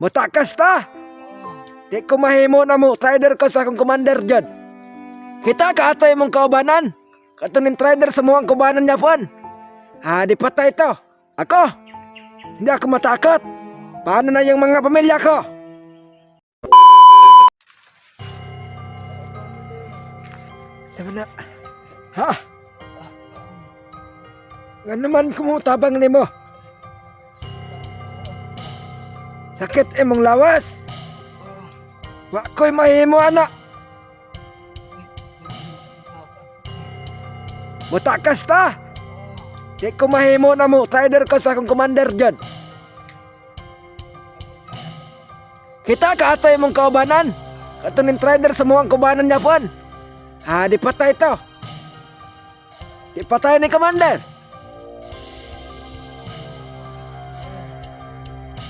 Mutakas ta! Di ko mahimo na mo, trader ko sa akong commander dyan. Kita ka ato mong kaubanan. Katunin trader sa muang kaubanan niya puan. Di patay ito. Ako, hindi ako matakot. Paano na yung mga pamilya ko? Naman na. Ha? Nga naman kumutabang ni mo. Sakit imong lawas. Wa ko'y mahimo anak. Mutakas ta. Di ko mahimo na mo, trader ko sa akong commander dyan. Kita ka ato mong kaubanan. Katunin trader sa muang kaubanan niya puan. Di patay ito. Di patay ni commander.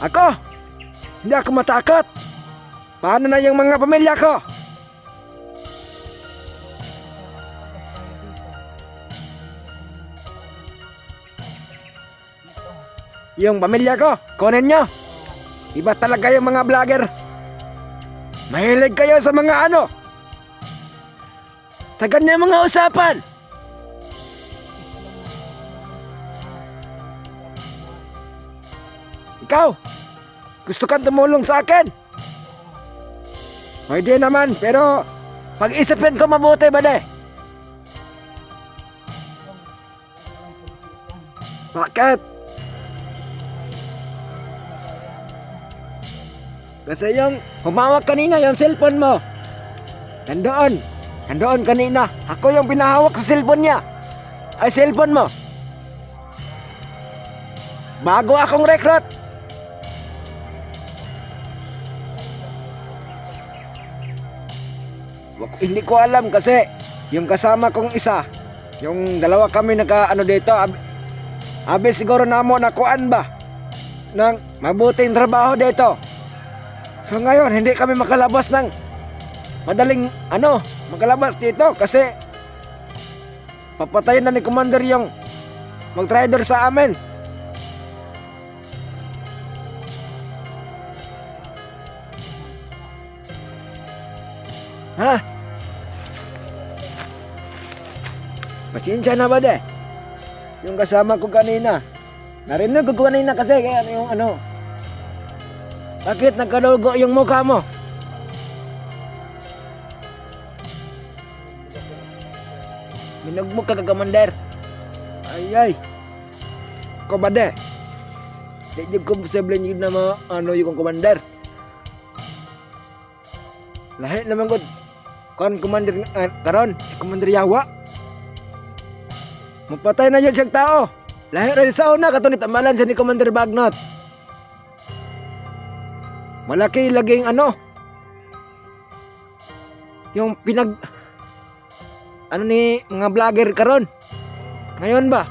Ako, hindi ako matakot. Paano na yung mga pamilya ko? Yung pamilya ko, kunin nyo. Iba talaga yung mga vlogger. Mahilig kayo sa mga ano. Sa ganyan mga usapan. Ikaw, gusto kang tumulong sa akin? Pwede naman, pero pag-isipin ko mabuti ba de? Bakit? Kasi yung humawak kanina, yung cellphone mo. Nandoon kanina. Ako yung pinahawak sa cellphone niya. Ay, cellphone mo. Bago akong recruit. Hindi ko alam kasi yung kasama kong isa, yung dalawa kami naka dito, abi siguro namo nakuan ba ng mabuting trabaho dito. So ngayon hindi kami makalabas ng madaling makalabas dito kasi papatayin na ni commander yung mag-trader sa amin. Ha? Pasensya na ba de? Yung kasama ko kanina. Narinig ko kanina kasi kaya yung bakit nagkadugo yung mukha mo? Minugmok ka kagamandir. Ay. Ko ba de? Di jud ko posible yun na yung commander. Lahi naman ko kon commander karon si Commander Yawa. Mapatay na yan siyang tao. Lahi rin sa una katunit amalan siya ni Commander Bagnot. Malaki laging yung ni mga vlogger karon. Ngayon ba?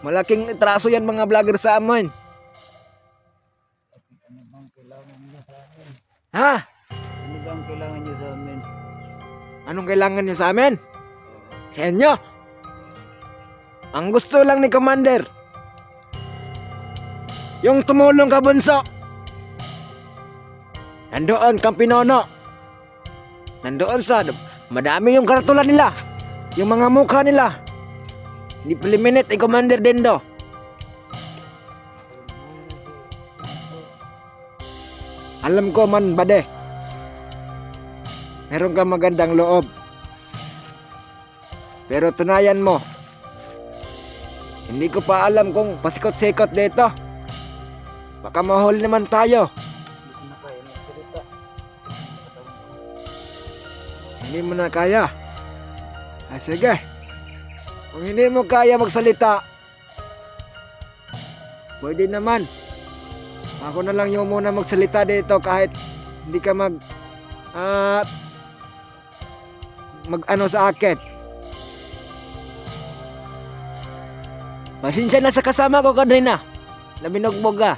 Malaking traso yan mga vlogger sa amin. Ha? Ano ba ang kailangan niyo sa amin? Anong kailangan niyo sa amin? Sa inyo? Ang gusto lang ni Commander, yung tumulong ka bunso. Nandoon kang pinono. Nandoon sa madami yung karatula nila. Yung mga mukha nila. Hindi eliminate ay Commander Dendo. Alam ko man bade. Meron kang magandang loob. Pero tunayan mo. Hindi ko pa alam kung pasikot-sikot dito. Baka mahuli naman tayo. Hindi ko na kaya magsalita. Hindi mo na kaya. Sige. Kung hindi mo kaya magsalita, pwede naman. Ako na lang yung muna magsalita dito kahit hindi ka sa akin. Pasensya na sa kasama ko kanina. Nabinogbog ka.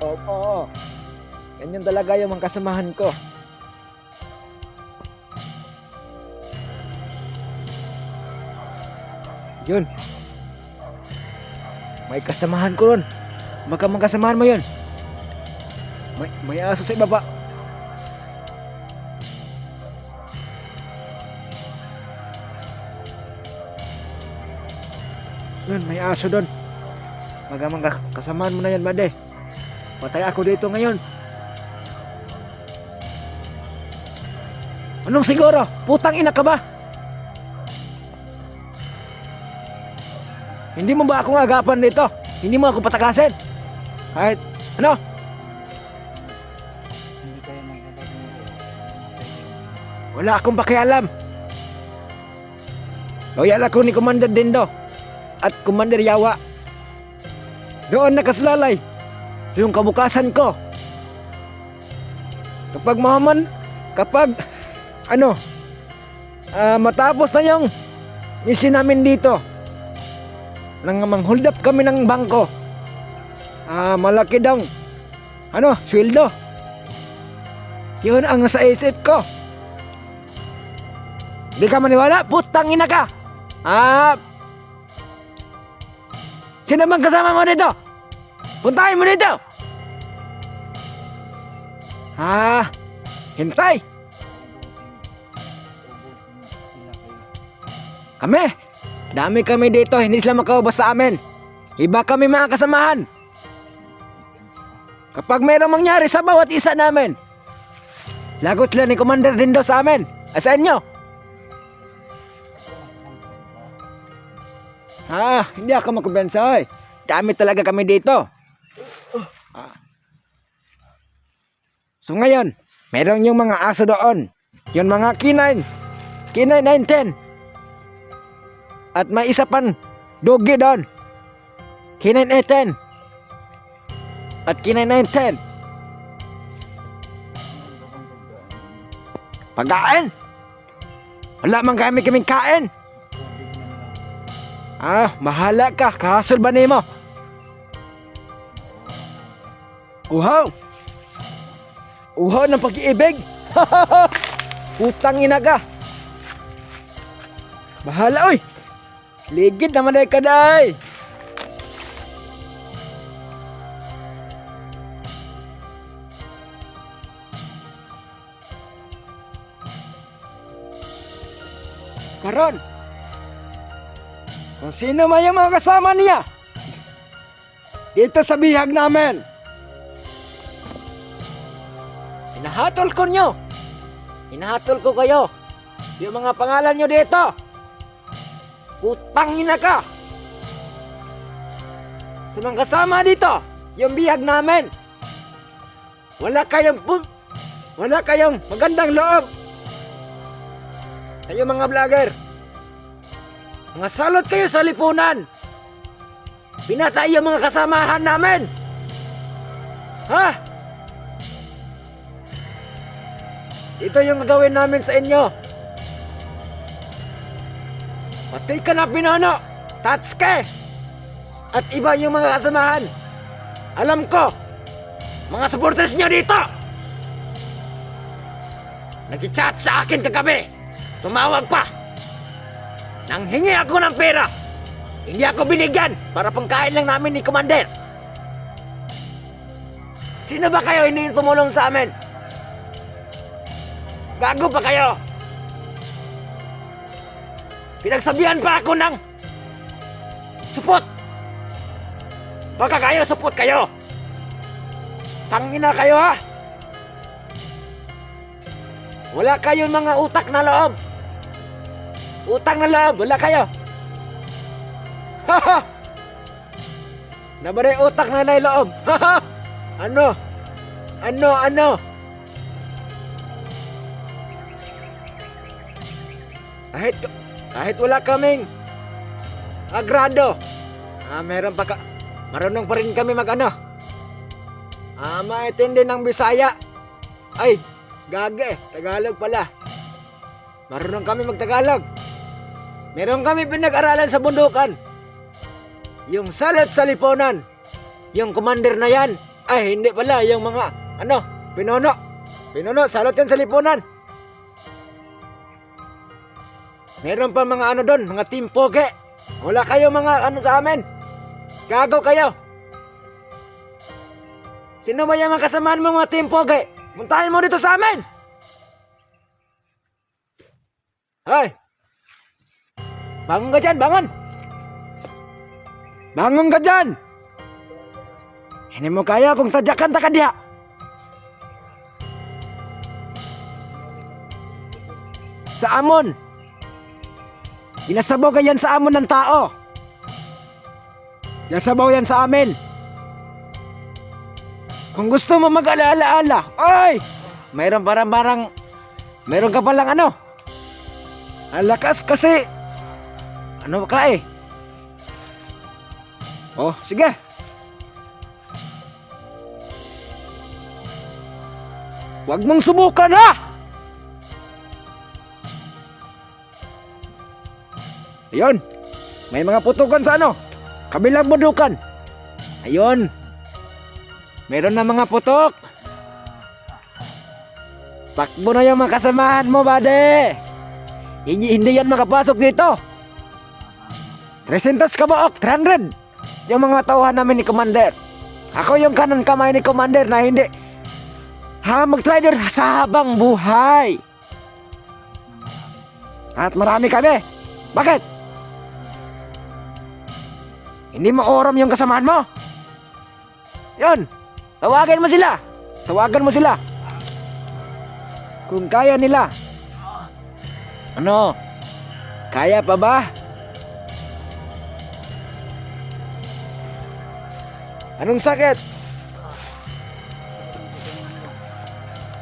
Oo. Ganyan talaga yung mga kasamahan ko. Yun. May kasamahan ko ron. Baka magkasamahan mo yun. May aso sa ibaba. Yun, may aso doon. Baka magkasamahan mo na yan, bade. Patay ako dito ngayon. Anong siguro? Putang ina ka ba? Hindi mo ba akong agapan dito? Hindi mo ako patakasin? Kahit, ano? Hindi kayo magkakasundo. Wala akong pakialam. Loyal ako ni Commander Dindo at Commander Yawa. Doon nakaslalay yung kabukasan ko. Kapag matapos na yung mission namin dito, nang mang-hold up kami ng bangko, malaki daw sweldo. Yun ang nasa isip ko. Di ka maniwala? Putang ina ka. Sino bang kasama mo dito? Puntahin mo dito. Hintay. Kami. Dami kami dito, hindi sila makaubos sa amin. Iba kami mga kasamahan. Kapag mayroong mangyari sa bawat isa namin, lagot sila ni Commander Dindo sa amin. Sa inyo. Hindi ako makubensa, oy. Dami talaga kami dito. So ngayon, meron yung mga aso doon. Yung mga K9 910. At may isa pan dogi doon. K9 810. At K9 910. Pagkain? Wala man kaming kain. Mahala ka. Kahasol ba nimo? Uhaw. Uhaw ng pag-iibig. Putang ina ka. Bahala, oy. Ligid naman ay kaday. Karon, kung sino man yung mga kasama niya dito sa bihag namin, hinahatol ko nyo. Hinahatol ko kayo. Yung mga pangalan nyo dito. Putang ina ka. Sa mga kasama dito, yung bihag namin, wala kayong magandang loob. Kayo mga vlogger, mga salot kayo sa lipunan. Pinatay yung mga kasamahan namin. Ito yung gagawin namin sa inyo. Pati ka na Pinono, Tatsuke, at iba yung mga kasamahan. Alam ko, mga supporters nyo dito, nag-chat sa akin kagabi. Tumawag pa. Nang hingi ako ng pera. Hindi ako binigyan para pangkain lang namin ni Commander. Sino ba kayo hindi tumulong sa amin? Gago pa kayo. Pinagsabihan pa ako ng support. Baka kayo support kayo. Tangina kayo, ha. Wala kayong mga utak na loob. Utang na loob, wala kayo. Nabaray utak na loob. Ano? Kahit wala kaming agrado, marunong pa rin kami maintindi ng Bisaya. Ay, gage, Tagalog pala. Marunong kami magtagalog. Meron kami pinag-aralan sa bundukan. Yung salat sa lipunan. Yung commander na yan. Ay, hindi pala. Yung mga, Pinono. Salat yan sa lipunan. Meron pa mga doon, mga team poke. Wala kayo mga ano sa amin. Gago kayo. Sino ba yung mga kasamahan mo mga Team Pogi? Puntahin mo dito sa amin. Hoy! Bangon ka dyan, bangon! Bangon ka dyan! Hindi mo kaya kung tadyakan ta ka diha. Sa amon. Inasabaw ka yan sa amon ng tao. Inasabaw yan sa amin. Kung gusto mo mag-alaala-ala, ay! Mayroon parang mayroon ka palang ano? Alakas kasi. Ano ka eh? Oh, sige. Huwag mong subukan ha! Ayun. May mga putukan sa ano? Kabilang bundukan. Ayun. Meron na mga putok. Takbo na yung mga kasamahan mo, bade. Hindi yan makapasok dito. 300 ka ba, ok? 300. Yung mga tauhan namin ni Commander. Ako yung kanan kamay ni Commander na hindi mag-trader sa habang buhay. At marami kami. Bakit? Hindi mo oram yung kasamahan mo? Yun. Tawagan mo sila. Tawagan mo sila. Kung kaya nila. Ano? Kaya pa ba? Anong sakit?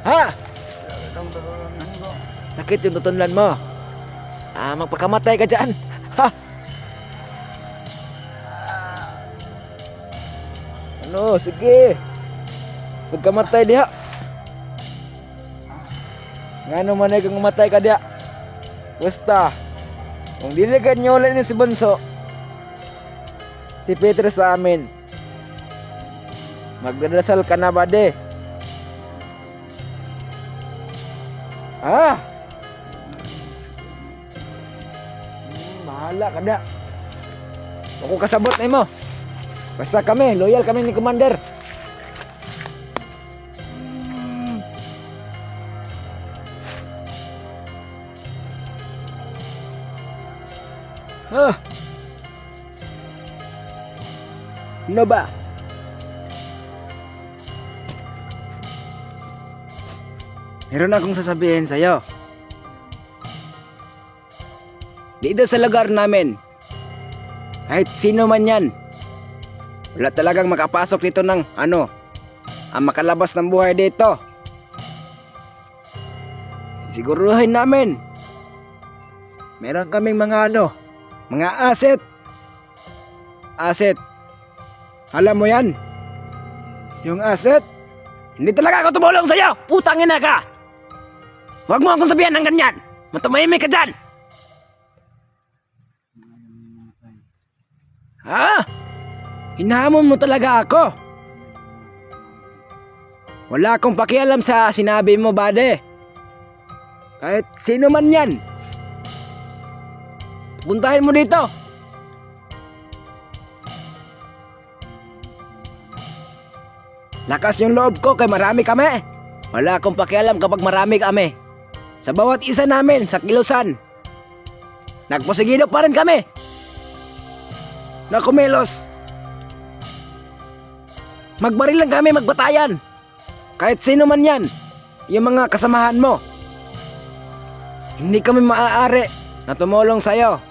Ha? Itong tutunan ko. Sakit yung tutunlan mo. Magpakamatay ka dyan. Ha? Ano? Sige. Pagkamatay diha. Ngano man ay kung matay ka diha. Basta. Kung dili ka nyo ulit ni si Bunso, si Peter sa amin. Magdadasal ka na ba de? Bahala ka da. Ako kasabot na mo. Basta kami, loyal kami ni Commander. Ano ba? Meron akong sasabihin sa'yo. Dito sa lugar namin, kahit sino man yan, wala talagang makapasok dito ng ang makalabas ng buhay dito. Siguruhin namin. Meron kaming mga mga asset. Asset. Alam mo yan? Yung asset? Hindi talaga ako tumulong sa'yo! Putangin na ka! Huwag mo akong sabihan ng ganyan! Matumahimik ka dyan! Ha? Hinahamon mo talaga ako? Wala akong pakialam sa sinabi mo, bade. Kahit sino man yan. Puntahin mo dito. Lakas yung loob ko kay marami kami. Wala akong pakialam kapag marami kami. Sa bawat isa namin sa kilusan, nagpusigido pa rin kami na kumilos. Magbaril lang kami, magbatayan. Kahit sino man yan, yung mga kasamahan mo. Hindi kami maaari na tumulong sa'yo.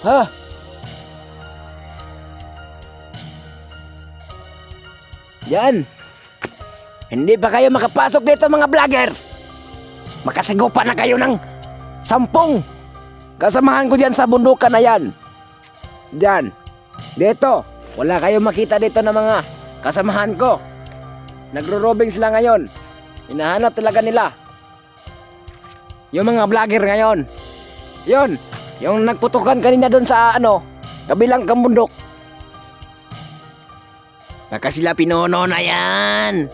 Ha? Yan. Hindi pa kayo makapasok dito mga vlogger. Makasigupa na kayo ng 10 kasamahan ko dyan sa bundukan na yan. Dyan. Dito. Wala kayong makita dito ng mga kasamahan ko. Nagro-robing sila ngayon. Hinahanap talaga nila yung mga vlogger ngayon. Yun. Yung nagputukan kanina doon sa kabilang kambundok. Baka sila pinuno na yan.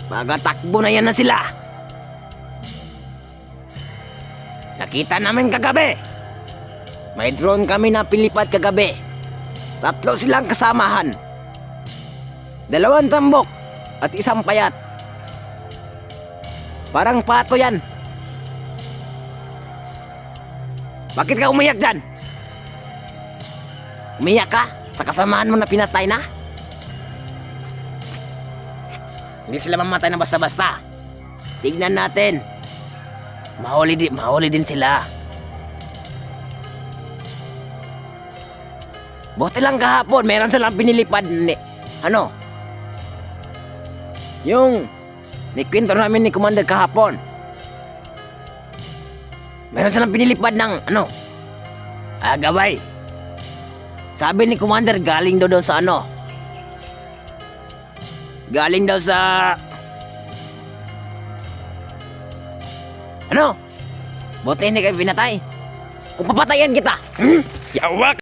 Baka takbo na yan na sila. Nakita namin kagabi. May drone kami na pilipad kagabi. 3 silang kasamahan. 2 tambok at 1 payat. Parang pato yan. Bakit ka umiyak dyan? Umiyak ka sa kasamahan mo na pinatay na? Hindi sila mamatay na basta-basta. Tignan natin. Mahuli din sila. Buti lang kahapon, meron silang pinilipad ni... Ano? Yung... Nikwento namin ni Commander kahapon. Meron silang pinilipad ng... Ano? Gaway. Sabi ni Commander, galing daw sa ano? Galing daw sa... Ano? Buti hindi kayo pinatay. Kung papatayan kita. Yawak!